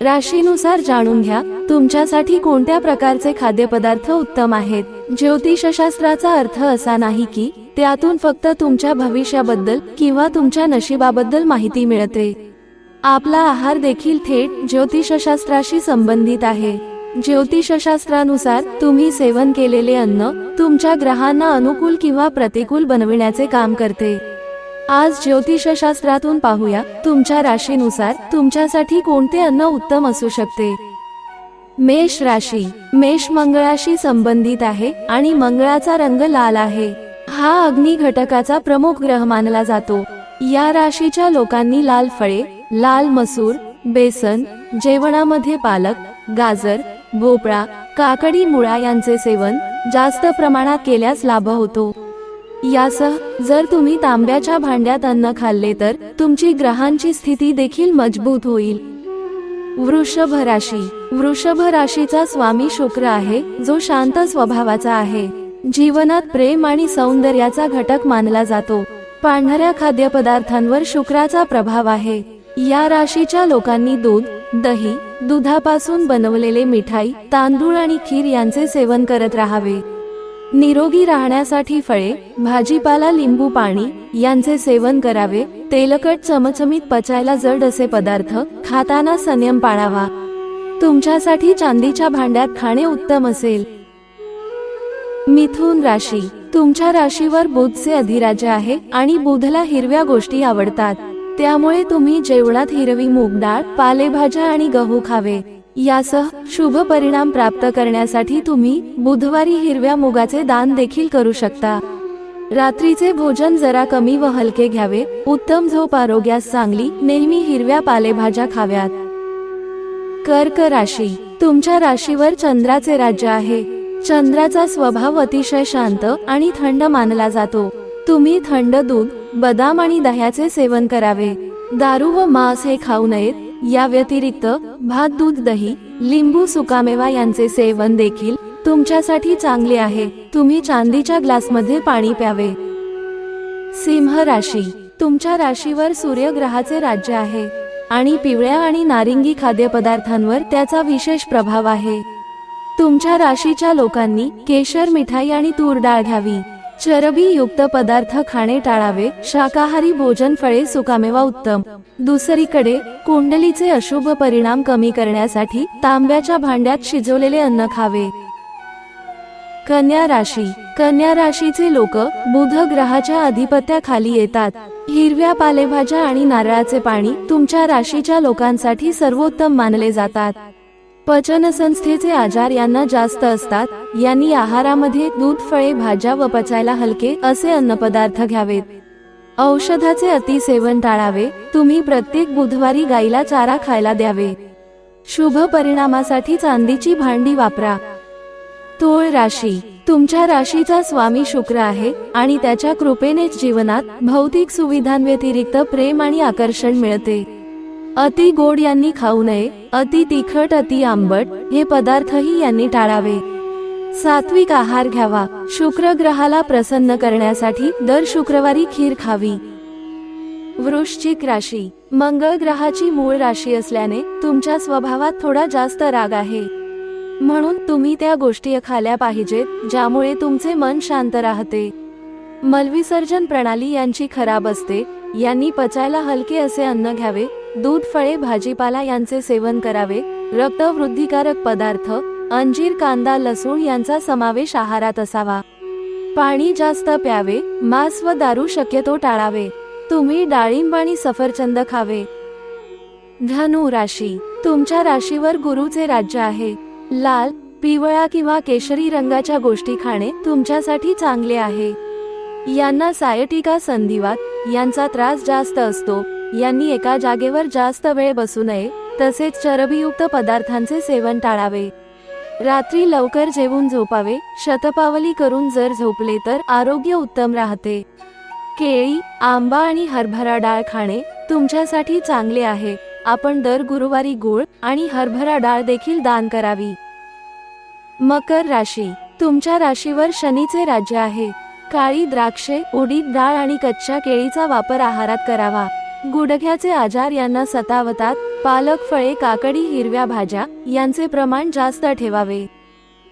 राशीनुसार जाणून घ्या तुमच्यासाठी कोणत्या प्रकारचे खाद्यपदार्थ उत्तम आहेत। ज्योतिषशास्त्राचा अर्थ असा नाही की त्यातून फक्त तुमच्या भविष्याबद्दल किंवा तुमच्या नशिबाबद्दल माहिती मिळते। आपला आहार देखील थेट ज्योतिषशास्त्राशी संबंधित आहे। ज्योतिषशास्त्रानुसार तुम्ही सेवन केलेले अन्न तुमच्या ग्रहांना अनुकूल किंवा प्रतिकूल बनविण्याचे काम करते। आज ज्योतिषशास्त्रातून पाहूया तुमच्या राशीनुसार तुमच्यासाठी कोणते अन्न उत्तम असू शकते। मेष राशी। मेष मंगळाशी संबंधित आहे आणि मंगळाचा रंग लाल आहे। हा अग्नी घटकाचा प्रमुख ग्रह मानला जातो। या राशीच्या लोकांनी लाल फळे, लाल मसूर, बेसन, जेवणामध्ये पालक, गाजर, भोपळा, काकडी, मुळा यांचे सेवन जास्त प्रमाणात केल्यास लाभ होतो। यासह जर तुम्ही तांब्याच्या भांड्यात अन्न खाल्ले तर तुमची ग्रहांची स्थिती देखील मजबूत होईल। वृषभ राशी। वृषभ राशीचा स्वामी शुक्र आहे जो शांत स्वभावाचा आहे। जीवनात प्रेम आणि सौंदर्याचा घटक मानला जातो। पांढऱ्या खाद्यपदार्थांवर शुक्राचा प्रभाव आहे। या राशीच्या लोकांनी दूध, दही, दुधापासून बनवलेले मिठाई, तांदूळ आणि खीर यांचे सेवन करत राहावे। निरोगी राहण्यासाठी फळे, भाजीपाला, लिंबू पाणी यांचे सेवन करावे। तेलकट, चमचमीत, पचायला जड असे पदार्थ खाताना संयम पाळावा। तुमच्यासाठी चांदीच्या भांड्यात खाणे उत्तम असेल। मिथुन राशी। तुमच्या राशीवर बुधचे अधिराज्य आहे आणि बुधला हिरव्या गोष्टी आवडतात। त्यामुळे तुम्ही जेवणात हिरवी मूग डाळ, पालेभाज्या आणि गहू खावे। यासह शुभ परिणाम प्राप्त करण्यासाठी तुम्ही बुधवारी हिरव्या मुगाचे दान देखील करू शकता। रात्रीचे भोजन जरा कमी व हलके घ्यावे। उत्तम झोप आरोग्यास चांगली। नेहमी हिरव्या पालेभाज्या खाव्यात। कर्क राशी। तुमच्या राशीवर चंद्राचे राज्य आहे। चंद्राचा स्वभाव अतिशय शांत आणि थंड मानला जातो। तुम्ही थंड दूध, बदाम आणि दह्याचे सेवन करावे। दारू व मांस हे खाऊ नयेत। या व्यतिरिक्त भात, दूध, दही, लिंबू, सुकामेवा यांचे सेवन देखील तुमच्यासाठी चांगले आहे। तुम्ही चांदीच्या ग्लासमध्ये पाणी प्यावे। सिंह राशी। तुमच्या राशीवर सूर्यग्रहाचे राज्य आहे आणि पिवळ्या आणि नारिंगी खाद्यपदार्थांवर त्याचा विशेष प्रभाव आहे। तुमच्या राशीच्या लोकांनी केशर, मिठाई आणि तूर डाळ घ्यावी। चरबीयुक्त पदार्थ खाणे टाळावे। शाकाहारी भोजन, फळे, सुकामेवा उत्तम। दुसरीकडे कुंडलीचे अशुभ परिणाम कमी करण्यासाठी तांब्याच्या भांड्यात शिजवलेले अन्न खावे। कन्या राशी। कन्या राशीचे लोक बुध ग्रहाच्या अधिपत्याखाली येतात। हिरव्या पालेभाज्या आणि नारळाचे पाणी तुमच्या राशीच्या लोकांसाठी सर्वोत्तम मानले जातात। पचनसंस्थेचे आजार यांना जास्त असतात। यांनी आहारामध्ये दूध, फळे, भाज्या व पचायला हलके असे अन्नपदार्थ घ्यावेत। औषधाचे अतिसेवन टाळावे। तुम्ही प्रत्येक बुधवारी गाईला चारा खायला द्यावे। शुभ परिणामासाठी चांदीची भांडी वापरा। तुळ राशी। तुमच्या राशीचा स्वामी शुक्र आहे आणि त्याच्या कृपेनेच जीवनात भौतिक सुविधांव्यतिरिक्त प्रेम आणि आकर्षण मिळते। अति गोड यांनी खाऊ नये। अति तिखट, अति आंबट हे पदार्थही यांनी टाळावे। सात्विक आहार घ्यावा। शुक्र ग्रहाला प्रसन्न करण्यासाठी दर शुक्रवारी खीर खावी। वृश्चिक राशी। मंगळ ग्रहाची मूळ राशी असल्याने तुमच्या स्वभावात थोडा जास्त राग आहे। म्हणून तुम्ही त्या गोष्टी खाल्ल्या पाहिजेत ज्यामुळे तुमचे मन शांत राहते। मलविसर्जन प्रणाली यांची खराब असते। यांनी पचायला हलके असे अन्न घ्यावे। दूध, फळे, भाजीपाला यांचे सेवन करावे। रक्तवृद्धिकारक पदार्थ, अंजीर, कांदा, लसूण यांचा समावेश आहारात असावा। पाणी जास्त प्यावे। मांस व दारू शक्यतो टाळावे। तुम्ही डाळिंब आणि सफरचंद खावे। धनु राशी। तुमच्या राशीवर गुरुचे राज्य आहे। लाल, पिवळा किंवा केशरी रंगाच्या गोष्टी खाणे तुमच्यासाठी चांगले आहे। यांना सायटिका, संधिवात यांचा त्रास जास्त असतो। यांनी एका जागेवर जास्त वेळ बसू नये। तसेच चरबीयुक्त पदार्थांचे सेवन टाळावे। रात्री लवकर जेवून झोपावे। शतपावली करून जर झोपले तर आरोग्य उत्तम राहते। केळी, आंबा आणि हरभरा डाळ खाणे तुमच्यासाठी चांगले आहे। आपण दर गुरुवारी गूळ आणि हरभरा डाळ देखील दान करावी। मकर राशी। तुमच्या राशीवर शनीचे राज्य आहे। काळी द्राक्षे, उडीद डाळ आणि कच्च्या केळीचा वापर आहारात करावा। गुडघ्याचे आजार यांना सतावतात. पालक, फळे, काकडी, हिरव्या भाज्या यांचे प्रमाण जास्त ठेवावे.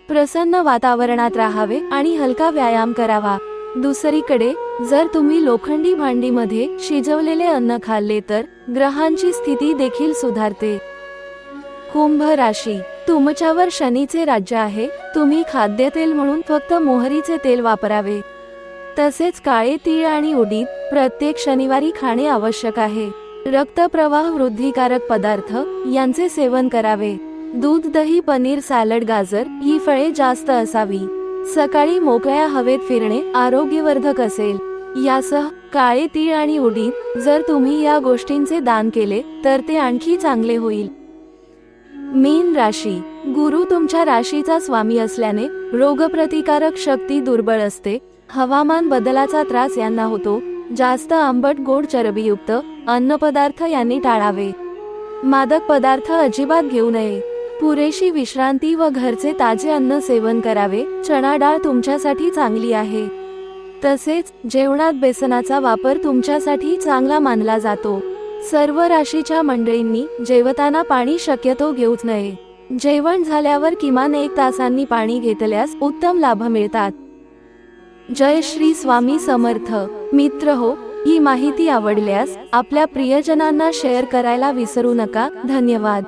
प्रसन्न वातावरणात राहावे आणि हलका व्यायाम करावा. दुसरीकडे जर तुम्ही लोखंडी भांडीमध्ये शिजवलेले अन्न खाल्ले तर ग्रहांची स्थिती देखील सुधारते. कुंभ राशी, तुमच्यावर शनीचे राज्य आहे. तुम्ही खाद्यतेल म्हणून फक्त मोहरीचे तेल वापरावे. तसेच काळे तीळ आणि उडीद प्रत्येक शनिवारी खाणे आवश्यक आहे. रक्तप्रवाह वृद्धिकारक पदार्थ यांचे सेवन करावे. दूध, दही, पनीर, सॅलड, गाजर ही फळे जास्त असावी. सकाळी मोकळ्या हवेत फिरणे आरोग्यवर्धक असेल. यासह काळे तीळ आणि उडीद जर तुम्ही या गोष्टींचे दान केले तर ते आणखी चांगले होईल. मीन राशी, गुरु तुमच्या राशीचा स्वामी असल्याने रोगप्रतिकारक शक्ती दुर्बळ असते. हवामान बदलाचा त्रास यांना होतो. जास्त आंबट, गोड, चरबीयुक्त अन्नपदार्थ यांनी टाळावे. मादक पदार्थ अजिबात घेऊ नये. पुरेशी विश्रांती व घरचे ताजे अन्न सेवन करावे. चणा डाळ तुमच्यासाठी चांगली आहे. तसेच जेवणात बेसनाचा वापर तुमच्यासाठी चांगला मानला जातो. सर्व राशीच्या मंडळींनी जेवताना पाणी शक्यतो घेऊच नये. जेवण झाल्यावर किमान 1 तासांनी पाणी घेतल्यास उत्तम लाभ मिळतात. जय श्री स्वामी समर्थ. मित्र हो, ही माहिती आवडल्यास आपल्या प्रियजनांना शेअर करायला विसरू नका. धन्यवाद.